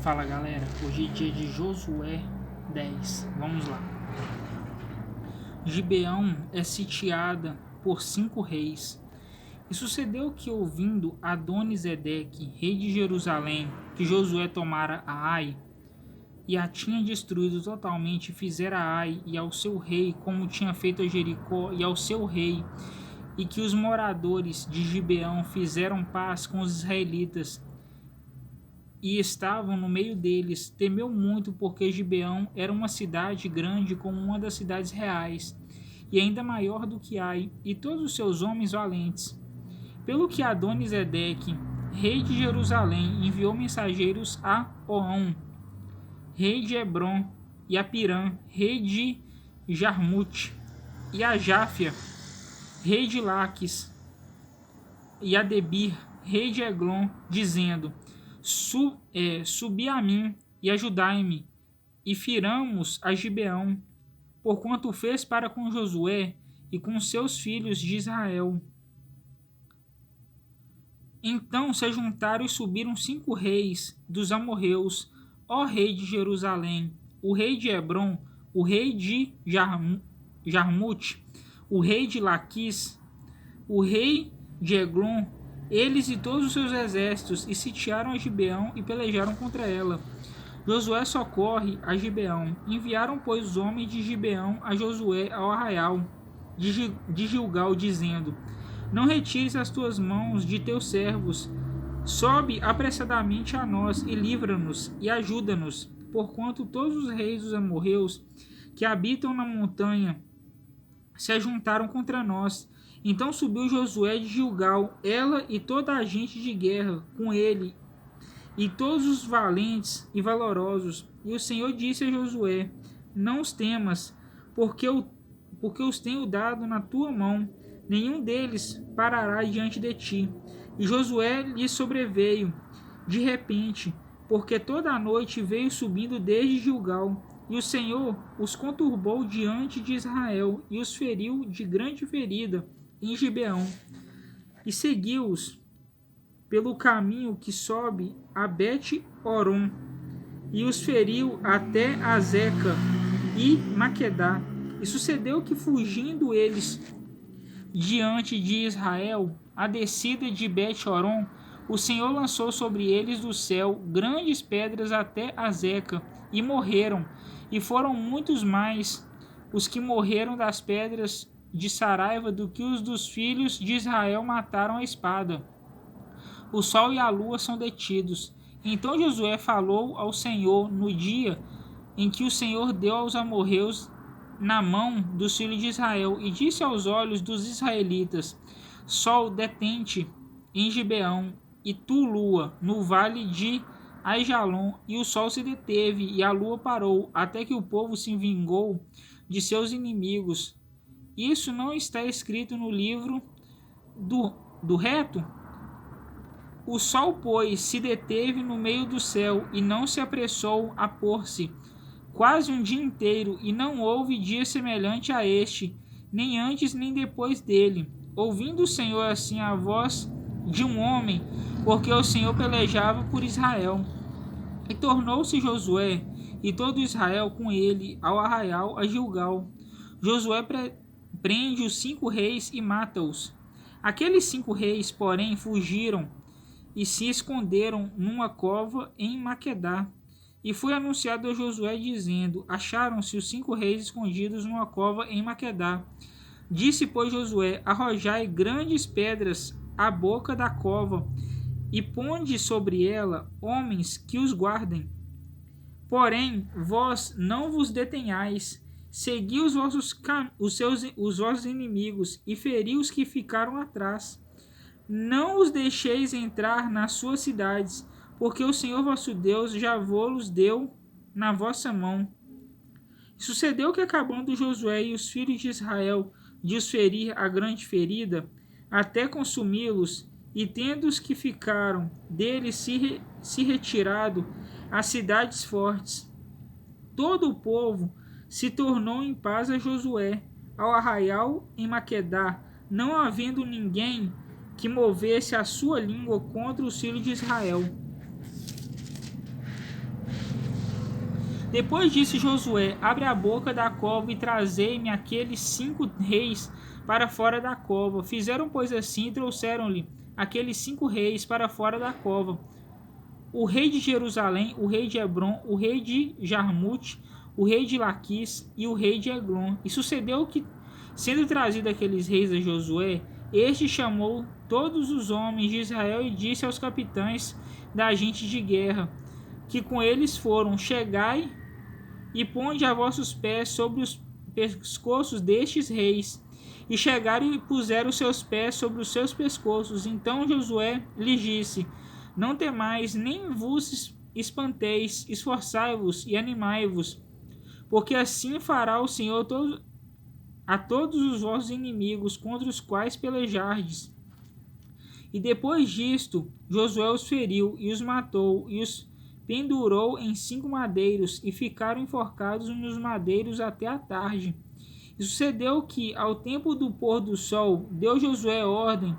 Fala galera, hoje é dia de Josué 10, vamos lá. Gibeão é sitiada por 5 reis. E sucedeu que, ouvindo Adoni-Zedeque, rei de Jerusalém, que Josué tomara a Ai, e a tinha destruído totalmente, fizera a Ai e ao seu rei, como tinha feito a Jericó e ao seu rei, e que os moradores de Gibeão fizeram paz com os israelitas, e estavam no meio deles, temeu muito, porque Gibeão era uma cidade grande como uma das cidades reais, e ainda maior do que Ai, e todos os seus homens valentes. Pelo que Adoni-Zedeque, rei de Jerusalém, enviou mensageiros a Oão, rei de Hebron, e a Pirã, rei de Jarmute, e a Jáfia, rei de Laques, e a Debir, rei de Eglon, dizendo: subi a mim e ajudai-me, e firamos a Gibeão, porquanto fez para com Josué e com seus filhos de Israel. Então se juntaram e subiram 5 reis dos amorreus, ó rei de Jerusalém, o rei de Hebron, o rei de Jarmute, o rei de Laquis, o rei de Eglon, eles e todos os seus exércitos, e sitiaram a Gibeão e pelejaram contra ela. Josué socorre a Gibeão. Enviaram, pois, os homens de Gibeão a Josué ao arraial de Gilgal, dizendo: Não retires as tuas mãos de teus servos, sobe apressadamente a nós e livra-nos e ajuda-nos, porquanto todos os reis dos amorreus que habitam na montanha se ajuntaram contra nós. Então subiu Josué de Gilgal, ela e toda a gente de guerra com ele, e todos os valentes e valorosos. E o Senhor disse a Josué: Não os temas, porque os tenho dado na tua mão, nenhum deles parará diante de ti. E Josué lhe sobreveio de repente, porque toda a noite veio subindo desde Gilgal. E o Senhor os conturbou diante de Israel, e os feriu de grande ferida em Gibeão, e seguiu-os pelo caminho que sobe a Bet-Horon, e os feriu até Azeca e Maquedá. E sucedeu que, fugindo eles diante de Israel, a descida de Bet-Horon, o Senhor lançou sobre eles do céu grandes pedras até Azeca, e morreram, e foram muitos mais os que morreram das pedras de Saraiva do que os dos filhos de Israel mataram a espada. O sol e a lua são detidos. Então Josué falou ao Senhor no dia em que o Senhor deu aos amorreus na mão dos filhos de Israel, e disse aos olhos dos israelitas: Sol, detente em Gibeão, e tu, lua, no vale de Aijalon. E o sol se deteve, e a lua parou, até que o povo se vingou de seus inimigos. Isso não está escrito no livro do reto? O sol, pois, se deteve no meio do céu, e não se apressou a pôr-se, quase um dia inteiro, e não houve dia semelhante a este, nem antes nem depois dele. Ouvindo o Senhor assim a voz de um homem, porque o Senhor pelejava por Israel. E tornou-se Josué e todo Israel com ele ao arraial a Gilgal. Josué prende os 5 reis e mata-os. Aqueles 5 reis, porém, fugiram e se esconderam numa cova em Maquedá. E foi anunciado a Josué, dizendo: Acharam-se os 5 reis escondidos numa cova em Maquedá. Disse, pois, Josué: Arrojai grandes pedras à boca da cova, e ponde sobre ela homens que os guardem. Porém, vós não vos detenhais, segui os vossos inimigos, e feri os que ficaram atrás. Não os deixeis entrar nas suas cidades, porque o Senhor vosso Deus já vos deu na vossa mão. E sucedeu que, acabando Josué e os filhos de Israel de os ferir a grande ferida, até consumi-los, e tendo os que ficaram deles se retirado às cidades fortes, todo o povo se tornou em paz a Josué, ao arraial em Maquedá, não havendo ninguém que movesse a sua língua contra os filhos de Israel. Depois disse Josué: abre a boca da cova e trazei-me aqueles 5 reis para fora da cova. Fizeram, pois, assim, e trouxeram-lhe aqueles 5 reis para fora da cova: o rei de Jerusalém, o rei de Hebron, o rei de Jarmute, o rei de Laquis e o rei de Eglon. E sucedeu que, sendo trazido aqueles reis a Josué, este chamou todos os homens de Israel e disse aos capitães da gente de guerra, que com eles foram: chegai e ponde a vossos pés sobre os pescoços destes reis. E chegaram e puseram os seus pés sobre os seus pescoços. Então Josué lhes disse: não temais, nem vos espanteis, esforçai-vos e animai-vos, porque assim fará o Senhor a todos os vossos inimigos contra os quais pelejardes. E depois disto, Josué os feriu e os matou, e os pendurou em 5 madeiros, e ficaram enforcados nos madeiros até a tarde. E sucedeu que, ao tempo do pôr do sol, deu Josué ordem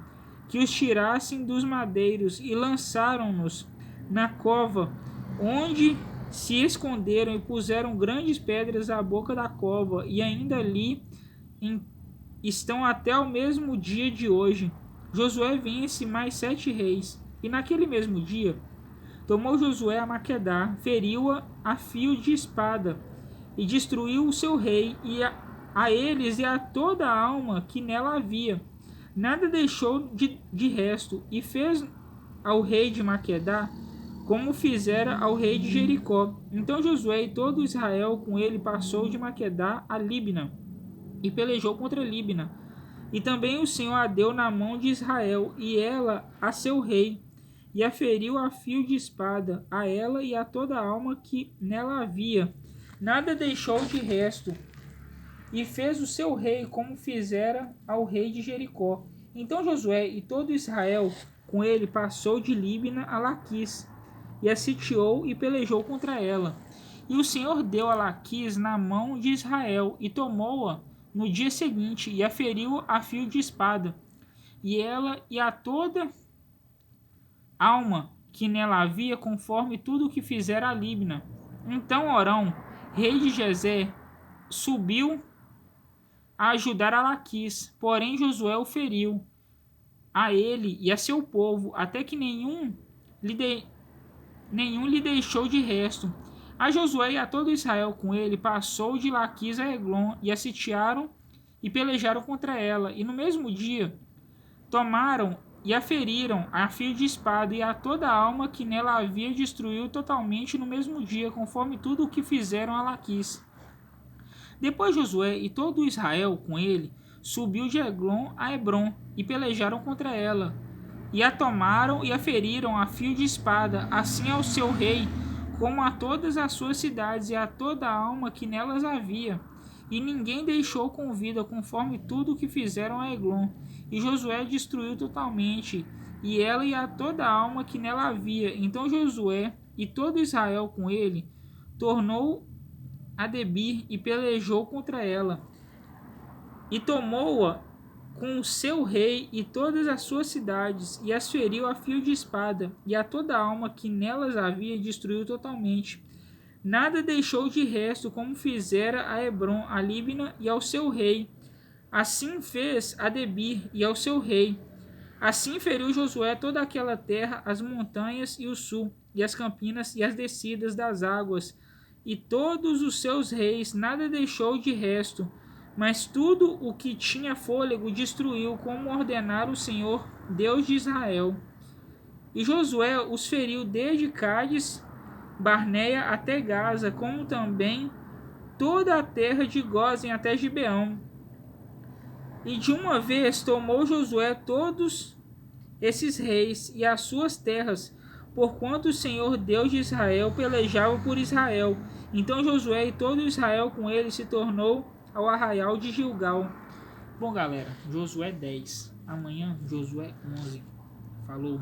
que os tirassem dos madeiros, e lançaram-nos na cova, onde se esconderam, e puseram grandes pedras à boca da cova, e ainda ali estão até o mesmo dia de hoje. Josué vence mais 7 reis, e naquele mesmo dia tomou Josué a Maquedá, feriu-a a fio de espada, e destruiu o seu rei, e a eles e a toda a alma que nela havia. Nada deixou de resto, e fez ao rei de Maquedá como fizera ao rei de Jericó. Então Josué e todo Israel com ele passou de Maquedá a Libna, e pelejou contra Libna. E também o Senhor a deu na mão de Israel, e ela a seu rei, e a feriu a fio de espada, a ela e a toda a alma que nela havia. Nada deixou de resto, e fez o seu rei como fizera ao rei de Jericó. Então Josué e todo Israel com ele passou de Libna a Laquis, e a sitiou e pelejou contra ela. E o Senhor deu a Laquis na mão de Israel, e tomou-a no dia seguinte, e a feriu a fio de espada, e ela e a toda alma que nela havia, conforme tudo o que fizera a Libna. Então Orão, rei de Gezer, subiu a ajudar a Laquis, porém Josué o feriu, a ele e a seu povo, até que nenhum lhe deixou de resto. A Josué e a todo Israel com ele passou de Laquis a Eglon, e a sitiaram e pelejaram contra ela. E no mesmo dia tomaram e a feriram a fio de espada, e a toda a alma que nela havia destruiu totalmente no mesmo dia, conforme tudo o que fizeram a Laquis. Depois Josué e todo Israel com ele subiu de Eglon a Hebron, e pelejaram contra ela, e a tomaram e a feriram a fio de espada, assim ao seu rei, como a todas as suas cidades e a toda a alma que nelas havia. E ninguém deixou com vida, conforme tudo o que fizeram a Eglon. E Josué destruiu totalmente, e ela e a toda a alma que nela havia. Então Josué e todo Israel com ele tornou a Debir e pelejou contra ela, e tomou-a com o seu rei e todas as suas cidades, e as feriu a fio de espada, e a toda a alma que nelas havia destruiu totalmente. Nada deixou de resto, como fizera a Hebron, a Libna e ao seu rei. Assim fez a Debir e ao seu rei. Assim feriu Josué toda aquela terra, as montanhas e o sul, e as campinas e as descidas das águas, e todos os seus reis, nada deixou de resto, mas tudo o que tinha fôlego destruiu, como ordenara o Senhor, Deus de Israel. E Josué os feriu desde Cádiz Barneia até Gaza, como também toda a terra de Gósen até Gibeão. E de uma vez tomou Josué todos esses reis e as suas terras, porquanto o Senhor Deus de Israel pelejava por Israel. Então Josué e todo Israel com ele se tornou ao arraial de Gilgal. Bom, galera, Josué 10. Amanhã, Josué 11. Falou.